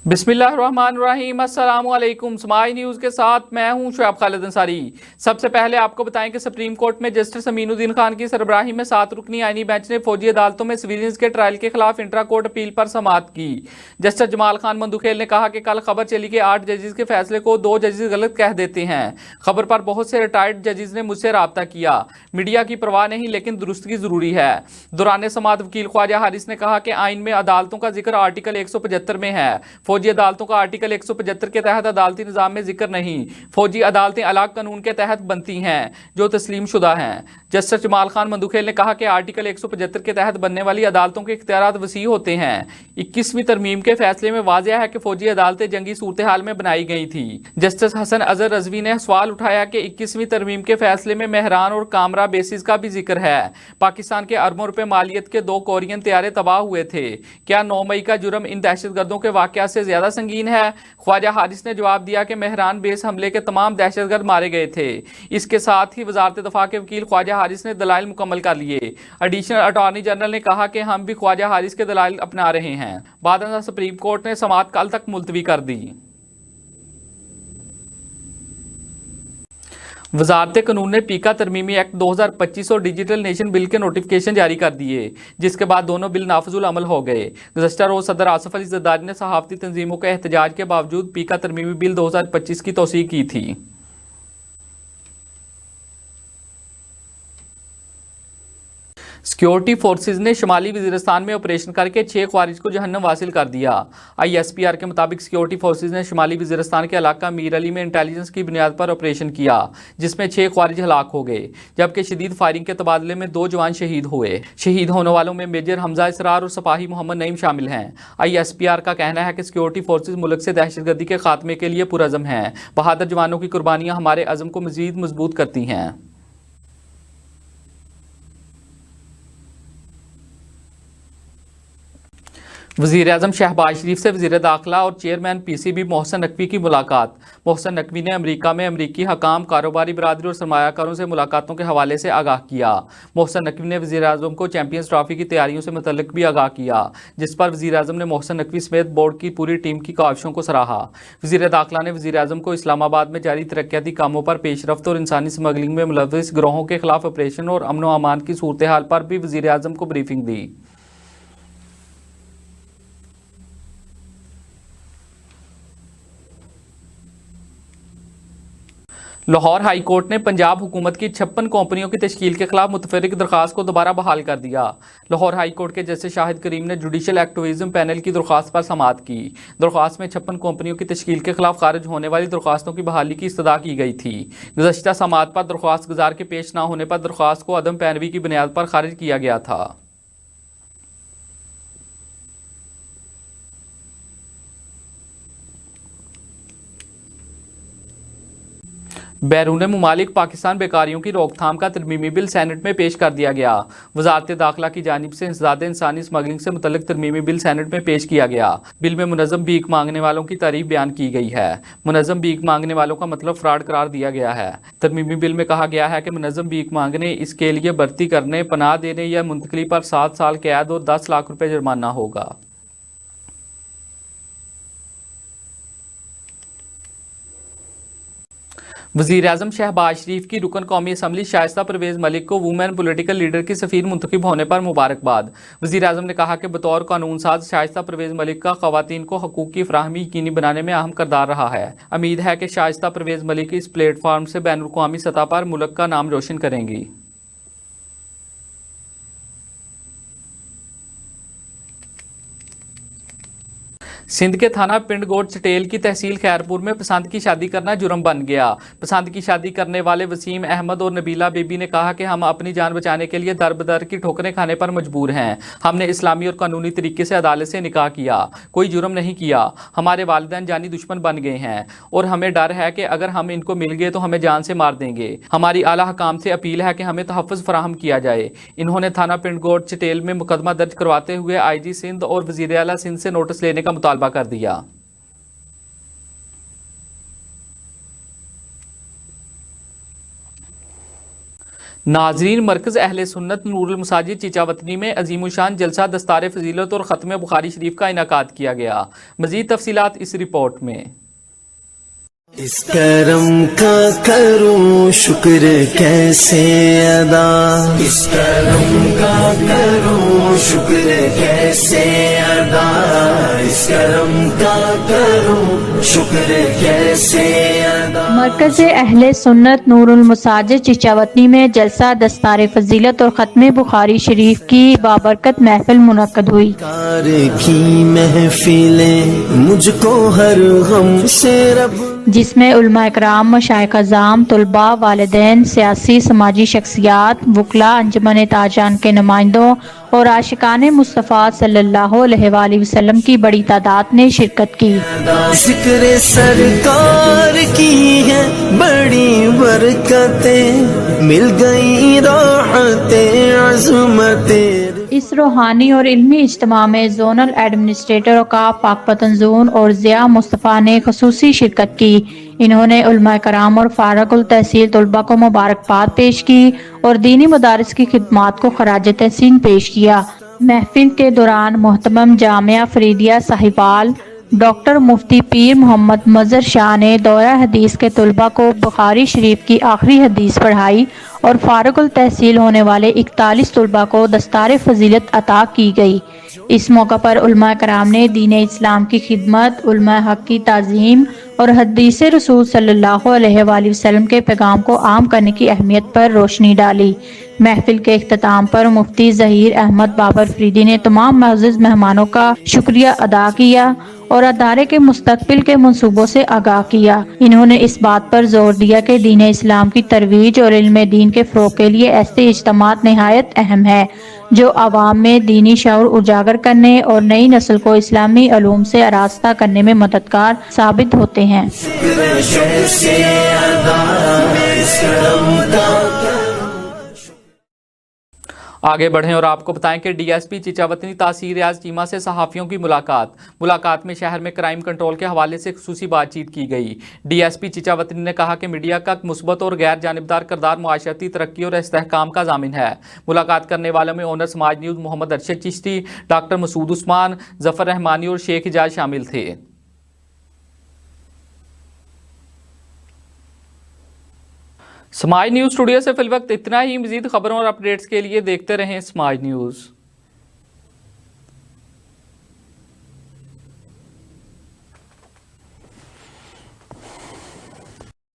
बिस्मिल्लाहिर्रहमानिर्रहीम। अस्सलामुअलैकुम। समाई न्यूज़ के साथ मैं हूं शुएब खालिद अंसारी। सबसे पहले आपको बताएं कि सुप्रीम कोर्ट में जस्टिस अमीनुद्दीन खान की सरबराही में 7 रुकनी आईनी बेंच ने फौजी अदालतों में सिविलियंस के ट्रायल के खिलाफ इंट्रा कोर्ट अपील पर समाअत की। जस्टिस जमाल खान मंदुखेल ने कहा कि कल खबर चली कि 8 जजेस के फैसले को 2 जजेस गलत कह देते हैं। खबर पर बहुत से रिटायर्ड जजेस ने मुझसे राब्ता किया। मीडिया की परवाह नहीं, लेकिन दुरुस्तगी जरूरी है। दौरान समाअत वकील ख्वाजा हारिस ने कहा कि आइन में अदालतों का जिक्र आर्टिकल 175 में है। फौजी अदालतों का आर्टिकल 175 के तहत अदालती निजाम में जिक्र नहीं। फौजी अदालतें अलग कानून के तहत बनती हैं जो तस्लीम शुदा हैं। जस्टिस जमाल खान मंदुखेल ने कहा कि आर्टिकल 175 के तहत बनने वाली अदालतों के इख्तियारात वसी होते हैं। 21वीं तरमीम के फैसले में वाज़ेह है कि फौजी अदालतें जंगी सूरत हाल में बनाई गई थी। जस्टिस हसन अजहर रजवी ने सवाल उठाया कि 21वीं तरमीम के फैसले में मेहरान और कामरा बेसिस का भी जिक्र है। पाकिस्तान के अरबों रुपए मालियत के 2 कोरियन तैयारे तबाह हुए थे। क्या 9 मई का जुर्म इन दहशतगर्दों के वाकयात से ज्यादा संगीन है? ख्वाजा हारिस ने जवाब दिया कि मेहरान बेस हमले के तमाम दहशतगर्द मारे गए थे। इसके साथ ही वजारत दफा के वकील ख्वाजा हारिस ने दलाइल मुकम्मल कर लिए। एडिशनल अटॉर्नी जनरल ने कहा कि हम भी ख्वाजा हारिस के दलाइल अपना रहे हैं। बाद में सुप्रीम कोर्ट ने समाअत कल तक मुलतवी कर दी। वजारत कानून ने पीका तरमीमी एक्ट 2025 और डिजिटल नेशन बिल के नोटिफिकेशन जारी कर दिए, जिसके बाद दोनों बिल नाफजुल अमल हो गए। गुज़श्ता रोज सदर आसिफ अली ज़रदारी ने सहाफ़ती तंजीमों के एहतजाज के बावजूद पीका तरमीमी बिल 2025 की तौसीक की थी। सिक्योरिटी फोर्सेज ने शुमाली वजीरिस्तान में ऑपरेशन करके 6 ख्वारिज को जहन्नम हासिल कर दिया। ISPR के मुताबिक सिक्योरिटी फोर्सेज ने शुमाली वजीरिस्तान के इलाका मीर अली में इंटेलिजेंस की बुनियाद पर ऑपरेशन किया, जिसमें 6 ख्वारिज हलाक हो गए, जबकि शदीद फायरिंग के तबादले में 2 जवान शहीद हुए। शहीद होने वालों में मेजर हमजा इसरार और सिपाही मोहम्मद नईम शामिल हैं। ISPR का कहना है कि सिक्योरिटी फोर्सेज मुल्क से दहशतगर्दी के खात्मे के लिए पुरअज़म हैं। बहादुर जवानों की कुर्बानियां हमारे अज़म को मज़ीद मजबूत करती हैं। वज़ीर-ए-आज़म शहबाज शरीफ से वज़ीर दाखिला और चेयरमैन PCB मोहसिन नकवी की मुलाकात। मोहसिन नकवी ने अमेरिका में अमरीकी हकाम, कारोबारी बरादरी और सरमायाकारों से मुलाकातों के हवाले से आगाह किया। मोहसिन नकवी ने वज़ीर-ए-आज़म को चैंपियंस ट्रॉफी की तैयारियों से मुतल्लिक भी आगाह किया, जिस पर वज़ीर-ए-आज़म ने मोहसिन नकवी समेत बोर्ड की पूरी टीम की काविशों को सराहा। वज़ीर दाखिला ने वज़ीर-ए-आज़म को इस्लामाबाद में जारी तरक्याती कामों पर पेशरफ्त और इंसानी स्मगलिंग में मुलव्विस गिरोहों के खिलाफ ऑपरेशन और अमन व अमान की सूरत हाल पर भी वज़ीर-ए-आज़म को ब्रीफिंग दी। लाहौर हाई कोर्ट ने पंजाब हुकूमत की 56 कंपनियों की तश्कील के खिलाफ मुतफर्रिक दरख्वास्त को दोबारा बहाल कर दिया। लाहौर हाई कोर्ट के जस्टिस शाहिद करीम ने जुडिशल एक्टिविज्म पैनल की दरख्वास्त पर समाअत की। दरख्वास्त में 56 कंपनियों की तश्कील के खिलाफ खारिज होने वाली दरख्वास्तों की बहाली की इस्तदा की गई थी। गुज़श्ता समाअत पर दरख्वास्त गुजार के पेश न होने पर दरख्वास्त को अदम पैरवी की बुनियाद पर खारिज किया गया था। बैरून मुमालिक पाकिस्तान बेकारियों की रोकथाम का तरमीमी बिल सैनेट में पेश कर दिया गया। वजारत दाखिला की जानिब से इंसदाद इंसानी स्मगलिंग से मुतल्लिक तरमीमी बिल सैनेट में पेश किया गया। बिल में मुनज़्ज़म भीख मांगने वालों की तारीफ बयान की गई है। मुनज़्ज़म भीख मांगने वालों का मतलब फ्रॉड करार दिया गया है। तरमीमी बिल में कहा गया है कि मुनज़्ज़म भीख मांगने, इसके लिए भर्ती करने, पनाह देने या मुंतकली पर 7 साल कैद और 10 लाख रुपये जुर्माना होगा। वज़ीर-ए-आज़म शहबाज शरीफ की रुकन कौमी असम्बली शाइस्ता परवेज़ मलिक को वुमेन पॉलिटिकल लीडर की सफ़ीर मुंतखब होने पर मुबारकबाद। वज़ीर-ए-आज़म ने कहा कि बतौर कानून साज शाइस्ता परवेज़ मलिक का ख़वातीन को हकूक़ की फ़राहमी यकीनी बनाने में अहम किरदार रहा है। उम्मीद है कि शाइस्ता परवेज़ मलिक इस प्लेटफार्म से बैनुल-अक़वामी सतह पर मुल्क का नाम रोशन करेंगी। सिंध के थाना पिंड गोट चटेल की तहसील खैरपुर में पसंद की शादी करना जुर्म बन गया। पसंद की शादी करने वाले वसीम अहमद और नबीला बीबी ने कहा कि हम अपनी जान बचाने के लिए दर बदर की ठोकरें खाने पर मजबूर हैं। हमने इस्लामी और कानूनी तरीके से अदालत से निकाह किया, कोई जुर्म नहीं किया। हमारे वालिदैन जानी दुश्मन बन गए हैं और हमें डर है कि अगर हम इनको मिल गए तो हमें जान से मार देंगे। हमारी आला हकाम से अपील है कि हमें तहफ़्फ़ुज़ फराहम किया जाए। इन्होंने थाना पिंड गोट चटेल में मुकदमा दर्ज करवाते हुए IG सिंध और वज़ीर आला सिंध से नोटिस लेने का मुतालबा कर दिया। ناظرین، مرکز اہل سنت نور المساجد چیچاوطنی میں عظیم الشان جلسہ دستار فضیلت اور ختم بخاری شریف کا انعقاد کیا گیا۔ مزید تفصیلات اس رپورٹ میں۔ اس کرم کا کروں شکر کیسے ادا، اس کرم کا کروں شکر کیسے ادا، اس کرم کا کروں شکر کیسے ادا۔ مرکز اہل سنت نور المساجد چیچاوطنی میں جلسہ دستار فضیلت اور ختم بخاری شریف کی بابرکت محفل منعقد ہوئی۔ کار کی محفلیں مجھ کو ہر غم سے رب، جس میں علماء کرام، مشائخ اعظام، طلباء، والدین، سیاسی سماجی شخصیات، وکلاء، انجمن تاجان کے نمائندوں اور عاشقان مصطفیٰ صلی اللہ علیہ وآلہ وسلم کی بڑی تعداد نے شرکت کی۔ ذکر سرکار کی ہے بڑی برکتیں، مل گئی راحتیں عظمتیں۔ اس روحانی اور علمی اجتماع میں زونل ایڈمنسٹریٹر اوقاف پاک پتن زون اور ضیاء مصطفیٰ نے خصوصی شرکت کی۔ انہوں نے علماء کرام اور فارغ التحصیل طلباء کو مبارکباد پیش کی اور دینی مدارس کی خدمات کو خراج تحسین پیش کیا۔ محفل کے دوران محترم جامعہ فریدیہ صاحبال ڈاکٹر مفتی پیر محمد مظہر شاہ نے دورہ حدیث کے طلباء کو بخاری شریف کی آخری حدیث پڑھائی اور فارغ التحصیل ہونے والے 41 طلباء کو دستار فضیلت عطا کی گئی۔ اس موقع پر علماء کرام نے دین اسلام کی خدمت، علماء حق کی تعظیم اور حدیث رسول صلی اللہ علیہ وآلہ وسلم کے پیغام کو عام کرنے کی اہمیت پر روشنی ڈالی۔ محفل کے اختتام پر مفتی ظہیر احمد بابر فریدی نے تمام معزز مہمانوں کا شکریہ ادا کیا اور ادارے کے مستقبل کے منصوبوں سے آگاہ کیا۔ انہوں نے اس بات پر زور دیا کہ دین اسلام کی ترویج اور علم دین کے فروغ کے لیے ایسے اجتماعات نہایت اہم ہے جو عوام میں دینی شعور اجاگر کرنے اور نئی نسل کو اسلامی علوم سے آراستہ کرنے میں مددگار ثابت ہوتے ہیں۔ آگے بڑھیں اور آپ کو بتائیں کہ ڈی ایس پی چیچاوطنی تاثیر ریاض چیمہ سے صحافیوں کی ملاقات میں شہر میں کرائم کنٹرول کے حوالے سے خصوصی بات چیت کی گئی۔ ڈی ایس پی چیچاوطنی نے کہا کہ میڈیا کا مثبت اور غیر جانبدار کردار معاشرتی ترقی اور استحکام کا ضامن ہے۔ ملاقات کرنے والوں میں اونر سماج نیوز محمد ارشد چشتی، ڈاکٹر مسعود عثمان، ظفر رحمانی اور شیخ اجاز شامل تھے۔ سماج نیوز اسٹوڈیو سے فی الوقت اتنا ہی۔ مزید خبروں اور اپڈیٹس کے لیے دیکھتے رہیں سماج نیوز۔